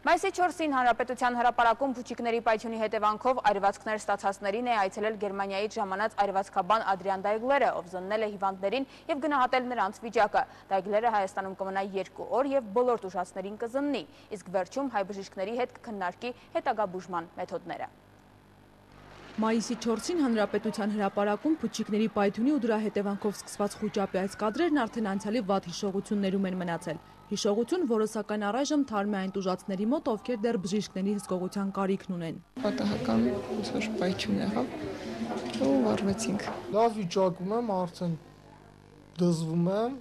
Մայիսի 4-ին Հանրապետության հրապարակում փուչիկների պայթյունի հետևանքով այրվածքներ ստացածներին է այցելել Գերմանիայից ժամանած այրվածքաբան Ադրիան Դայգլերը, ով զննել է հիվանդներին եւ գնահատել նրանց վիճակը։ Դայգլերը Հայաստանում կմնա 2 օր եւ բոլոր տուժածներին կզննի, իսկ վերջում հայ բժիշկների հետ կքննարկի հետագա բուժման մեթոդները։ Մայիսի 4-ին Հանրապետության հրապարակում փուչիկների պայթյունի ու դրա հետևանքով սկսված խուճապի այս կադրերն արդեն անցյալի վատ հիշողություններում են մնացել։ Հիշողություն, որը սակայն առայժմ թարմ է այն տուժածների մոտ, ովքեր դեռ բժիշկների հսկողության կարիքն ունեն։ Պատահական ոնց պայթյուն եղավ ու վառվեցինք։ Լավ վիճակում եմ, արդեն դզվում եմ,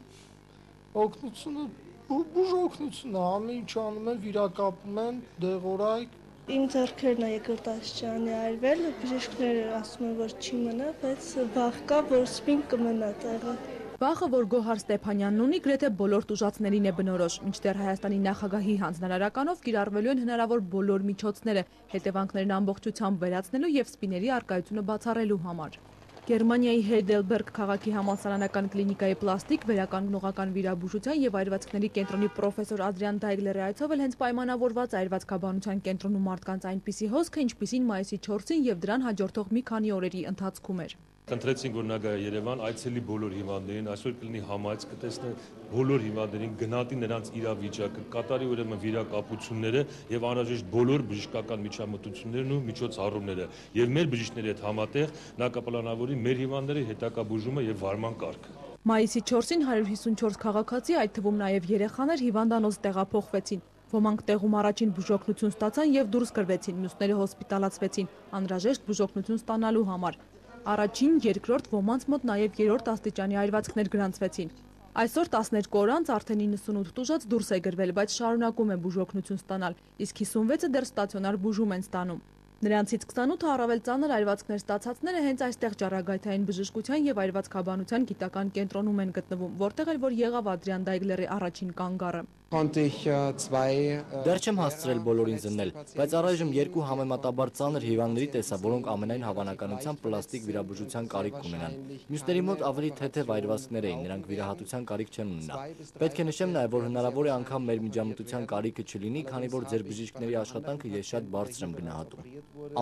օգնությունը, բուժօգնությունը, ամեն ինչ անում են, վիրակապում են, դեղորայք։ Իմ ձեռքերն է երկրորդ աստիճանի այրվել, բժիշկները ասում են, որ չի մնա, բայց վախ կա, որ սպին կմնա տեղը։ Վախը, որ Գոհար Ստեփանյանն ունի, գրեթե բոլոր տուժածներին է բնորոշ, մինչդեռ Հայաստանի նախագահի հանձնարարականով կիրառվելու են հնարավոր բոլոր միջոցները, հետևանքներն ամբողջությամբ վերացնելու եւ սպիների առկայությունը բացառելու համար։ Գերմանիայի Հեյդելբերգ քաղաքի համալսարանական կլինիկայի պլաստիկ, վերականգնողական վիրաբուժության եւ այրվածքների կենտրոնի պրոֆեսոր Ադրիան Դայգլերը այցովել հենց պայմանավորված այրվածքաբանության կենտրոնում մարդկանց այնպիսի հոսքը, ինչպիսին մայիսի 4-ին եւ դրան հաջորդող մի քանի օրերի ընթացքում էր։ Ընտրեցինք, որ նա գա Երևան, այցելի բոլոր հիվանդներին, այսօր կլինի համայց, կտեսնեն բոլոր հիվանդներին, գնահատի նրանց իրավիճակը, կատարի ուրեմն վիրակապությունները եւ անհրաժեշտ բոլոր բժշկական միջամտություններն ու միջոցառումները։ Եվ մեր բժիշկների հետ համատեղ նա կպլանավորի մեր հիվանդների հետագա բուժումը եւ վարման կարգը։ Մայիսի 4-ին 154 քաղաքացի, այդ թվում նաեւ երեխաներ հիվանդանոց տեղափոխվեցին։ Ոմանք տեղում առաջին բուժօգնություն ստացան եւ դուրս գրվեցին, մյուսները հոսպիտալացվեցին անհրաժեշտ բուժօգնություն ստանալու համար։ Առաջին, երկրորդ, ոմանց մոտ նաև 3-րդ աստիճանի այրվածքներ գրանցվեցին։ Այսօր 12 օր անց արդեն 98 տուժած դուրս է գրվել, բայց շարունակում է բուժօգնություն ստանալ, իսկ 56-ը դեռ ստացիոնար բուժում են ստանում։ Նրանցից 28-ը առավել ծանր այրվածքներ ստացածները հենց այստեղ ճառագայթային բժշկության եւ այրվածքաբանության գիտական կենտրոնում են գտնվում, որտեղ էլ որ եղավ Ադրիան Դայգլերի առաջին կանգառը։ Դեռ չեմ հասցրել բոլորին զննել, բայց առայժմ 2 համեմատաբար ծանր հիվանդների տեսա, որոնք ամենայն հավանականությամբ պլաստիկ վիրաբուժության կարիք կունենան։ Մյուսների մոտ ավելի թեթև այրվածքներ էին, նրանք վիրահատության կարիք չեն ունենա։ Պետք է նշեմ նաև, որ հնարավոր է անգամ մեր միջամտության կարիքը չլինի, քանի որ ձեր բժիշկների աշխատանքը ես շատ բարձր եմ գնահատում։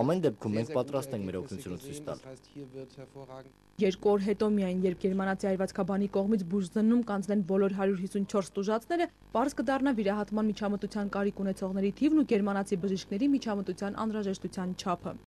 Ամեն դեպքում մենք պատրաստ ենք մեր օգնությունը ցույց տալ։ 2 օր հետո միայն, երբ գերմանացի այրվածքաբանի կողմից բուժզննում կանցնեն բոլոր 154 տուժածները, պարզ կդառնա վիրահատման միջամտության կարիք ունեցողների թիվն ու գերմանացի բժիշկների միջամտության անհրաժեշտության չափը։